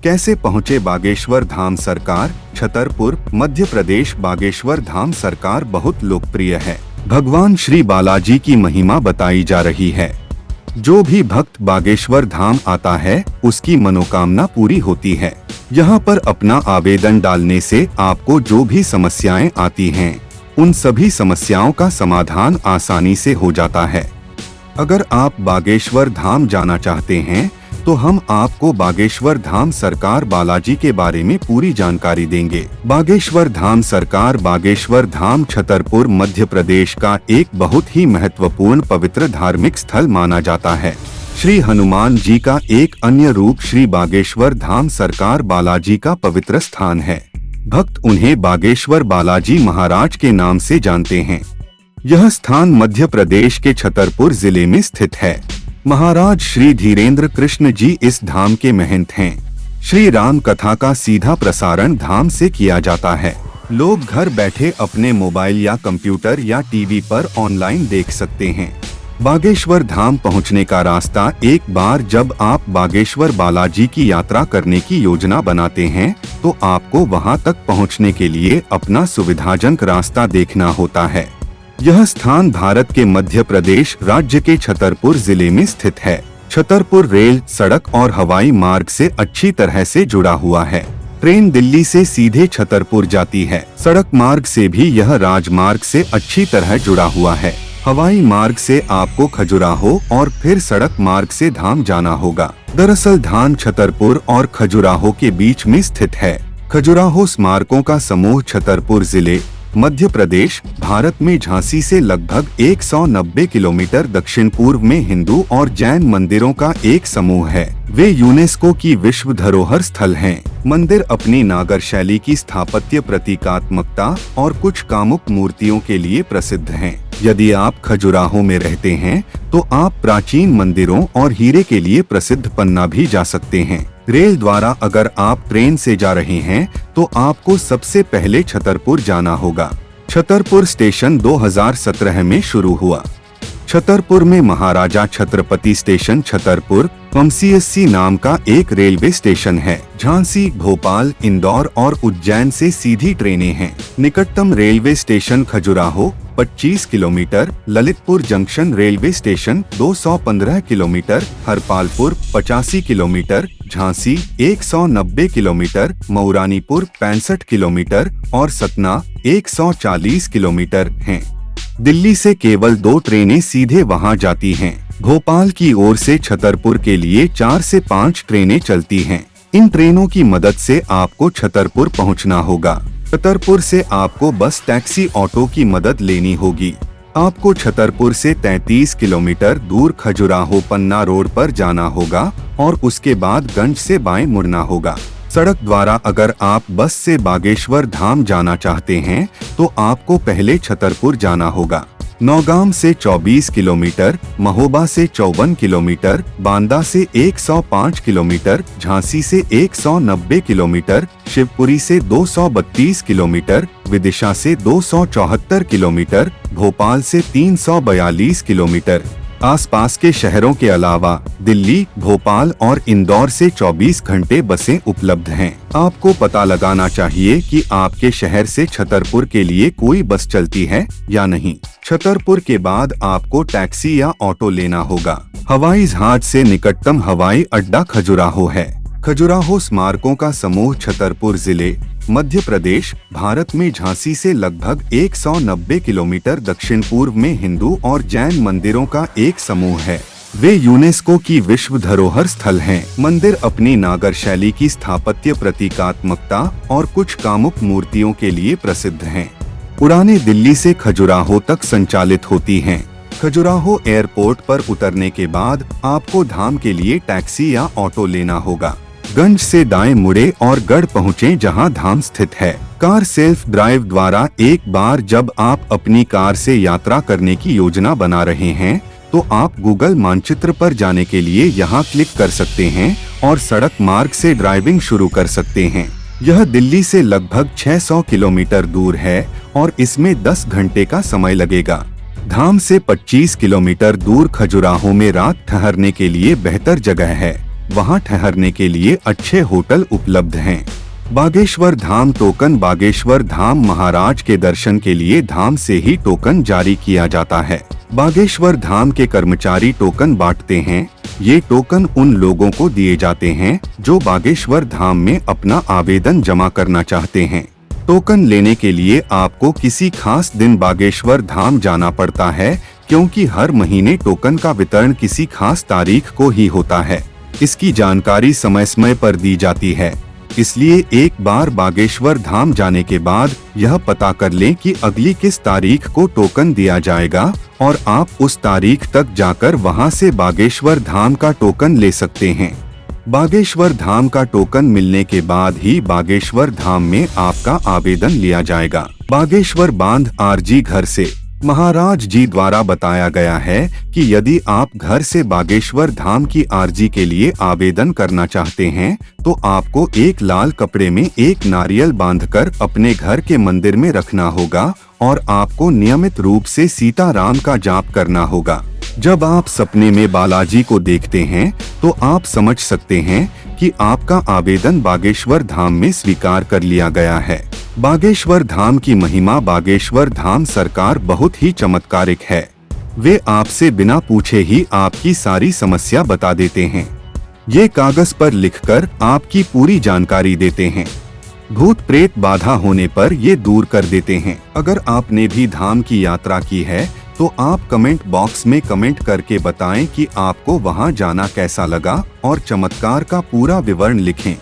कैसे पहुँचे बागेश्वर धाम सरकार? छतरपुर, मध्य प्रदेश। बागेश्वर धाम सरकार बहुत लोकप्रिय है। भगवान श्री बालाजी की महिमा बताई जा रही है। जो भी भक्त बागेश्वर धाम आता है उसकी मनोकामना पूरी होती है। यहाँ पर अपना आवेदन डालने से आपको जो भी समस्याएं आती हैं, उन सभी समस्याओं का समाधान आसानी से हो जाता है। अगर आप बागेश्वर धाम जाना चाहते हैं तो हम आपको बागेश्वर धाम सरकार बालाजी के बारे में पूरी जानकारी देंगे। बागेश्वर धाम सरकार बागेश्वर धाम छतरपुर मध्य प्रदेश का एक बहुत ही महत्वपूर्ण पवित्र धार्मिक स्थल माना जाता है। श्री हनुमान जी का एक अन्य रूप श्री बागेश्वर धाम सरकार बालाजी का पवित्र स्थान है। भक्त उन्हें बागेश्वर बालाजी महाराज के नाम से जानते हैं। यह स्थान मध्य प्रदेश के छतरपुर जिले में स्थित है। महाराज श्री धीरेन्द्र कृष्ण जी इस धाम के महंत हैं। श्री राम कथा का सीधा प्रसारण धाम से किया जाता है। लोग घर बैठे अपने मोबाइल या कंप्यूटर या टीवी पर ऑनलाइन देख सकते हैं। बागेश्वर धाम पहुंचने का रास्ता। एक बार जब आप बागेश्वर बालाजी की यात्रा करने की योजना बनाते हैं तो आपको वहां तक पहुंचने के लिए अपना सुविधाजनक रास्ता देखना होता है। यह स्थान भारत के मध्य प्रदेश राज्य के छतरपुर जिले में स्थित है। छतरपुर रेल, सड़क और हवाई मार्ग से अच्छी तरह से जुड़ा हुआ है। ट्रेन दिल्ली से सीधे छतरपुर जाती है। सड़क मार्ग से भी यह राजमार्ग से अच्छी तरह जुड़ा हुआ है। हवाई मार्ग से आपको खजुराहो और फिर सड़क मार्ग से धाम जाना होगा। दरअसल धाम छतरपुर और खजुराहो के बीच में स्थित है। खजुराहो स्मारकों का समूह छतरपुर जिले, मध्य प्रदेश, भारत में झांसी से लगभग 190 किलोमीटर दक्षिण पूर्व में हिंदू और जैन मंदिरों का एक समूह है। वे यूनेस्को की विश्व धरोहर स्थल हैं। मंदिर अपनी नागर शैली की स्थापत्य प्रतीकात्मकता और कुछ कामुक मूर्तियों के लिए प्रसिद्ध हैं। यदि आप खजुराहो में रहते हैं तो आप प्राचीन मंदिरों और हीरे के लिए प्रसिद्ध पन्ना भी जा सकते हैं। रेल द्वारा अगर आप ट्रेन से जा रहे हैं तो आपको सबसे पहले छतरपुर जाना होगा। छतरपुर स्टेशन 2017 में शुरू हुआ। छतरपुर में महाराजा छत्रपति स्टेशन छतरपुर MCSC नाम का एक रेलवे स्टेशन है। झांसी, भोपाल, इंदौर और उज्जैन से सीधी ट्रेनें हैं। निकटतम railway station Khajuraho 25 kilometre, Lalitpur junction railway station 215 kilometre, Harpalpur 85 kilometre, Jhansi 190 kilometre, Mauranipur 65 kilometre और सतना 140 किलोमीटर हैं। दिल्ली से केवल 2 ट्रेनें सीधे वहां जाती हैं। भोपाल की ओर से छतरपुर के लिए 4 से 5 ट्रेनें चलती हैं। इन ट्रेनों की मदद से आपको छतरपुर पहुंचना होगा। छतरपुर से आपको बस, टैक्सी, ऑटो की मदद लेनी होगी। आपको छतरपुर से 33 किलोमीटर दूर खजुराहो पन्ना रोड पर जाना होगा और उसके बाद गंज से बाएं मुड़ना होगा। सड़क द्वारा अगर आप बस से बागेश्वर धाम जाना चाहते हैं तो आपको पहले छतरपुर जाना होगा। नौगाम से 24 किलोमीटर, महोबा से 54 किलोमीटर, बांदा से 105 किलोमीटर, झांसी से 190 किलोमीटर, शिवपुरी से 232 किलोमीटर, विदिशा से 274 किलोमीटर, भोपाल से 342 किलोमीटर। आसपास के शहरों के अलावा दिल्ली, भोपाल और इंदौर से 24 घंटे बसें उपलब्ध हैं। आपको पता लगाना चाहिए कि आपके शहर से छतरपुर के लिए कोई बस चलती है या नहीं। छतरपुर के बाद आपको टैक्सी या ऑटो लेना होगा। हवाई जहाज से निकटतम हवाई अड्डा खजुराहो है। खजुराहो स्मारकों का समूह छतरपुर जिले, मध्य प्रदेश, भारत में झांसी से लगभग 190 किलोमीटर दक्षिण पूर्व में हिंदू और जैन मंदिरों का एक समूह है। वे यूनेस्को की विश्व धरोहर स्थल हैं। मंदिर अपनी नागर शैली की स्थापत्य प्रतीकात्मकता और कुछ कामुक मूर्तियों के लिए प्रसिद्ध हैं। उड़ानें दिल्ली से खजुराहो तक संचालित होती हैं। खजुराहो एयरपोर्ट पर उतरने के बाद आपको धाम के लिए टैक्सी या ऑटो लेना होगा। गंज से दाएं मुड़े और गढ़ पहुँचे जहां धाम स्थित है। कार सेल्फ ड्राइव द्वारा एक बार जब आप अपनी कार से यात्रा करने की योजना बना रहे हैं तो आप गूगल मानचित्र पर जाने के लिए यहां क्लिक कर सकते हैं और सड़क मार्ग से ड्राइविंग शुरू कर सकते हैं। यह दिल्ली से लगभग 600 किलोमीटर दूर है और इसमें 10 घंटे का समय लगेगा। धाम से 25 किलोमीटर दूर खजुराहो में रात ठहरने के लिए बेहतर जगह है। वहां ठहरने के लिए अच्छे होटल उपलब्ध हैं। बागेश्वर धाम टोकन। बागेश्वर धाम महाराज के दर्शन के लिए धाम से ही टोकन जारी किया जाता है। बागेश्वर धाम के कर्मचारी टोकन बांटते हैं। ये टोकन उन लोगों को दिए जाते हैं जो बागेश्वर धाम में अपना आवेदन जमा करना चाहते हैं। टोकन लेने के लिए आपको किसी खास दिन बागेश्वर धाम जाना पड़ता है, क्योंकि हर महीने टोकन का वितरण किसी खास तारीख को ही होता है। इसकी जानकारी समय समय पर दी जाती है, इसलिए एक बार बागेश्वर धाम जाने के बाद यह पता कर लें कि अगली किस तारीख को टोकन दिया जाएगा और आप उस तारीख तक जाकर वहां से बागेश्वर धाम का टोकन ले सकते हैं। बागेश्वर धाम का टोकन मिलने के बाद ही बागेश्वर धाम में आपका आवेदन लिया जाएगा। बागेश्वर बांध आरजी घर से। महाराज जी द्वारा बताया गया है कि यदि आप घर से बागेश्वर धाम की आरजी के लिए आवेदन करना चाहते हैं तो आपको एक लाल कपड़े में एक नारियल बांधकर अपने घर के मंदिर में रखना होगा और आपको नियमित रूप से सीताराम का जाप करना होगा। जब आप सपने में बालाजी को देखते हैं तो आप समझ सकते हैं कि आपका आवेदन बागेश्वर धाम में स्वीकार कर लिया गया है। बागेश्वर धाम की महिमा। बागेश्वर धाम सरकार बहुत ही चमत्कारिक है। वे आपसे बिना पूछे ही आपकी सारी समस्या बता देते हैं। ये कागज पर लिखकर आपकी पूरी जानकारी देते हैं। भूत प्रेत बाधा होने पर ये दूर कर देते हैं। अगर आपने भी धाम की यात्रा की है तो आप कमेंट बॉक्स में कमेंट करके बताएं कि आपको वहां जाना कैसा लगा और चमत्कार का पूरा विवरण लिखें।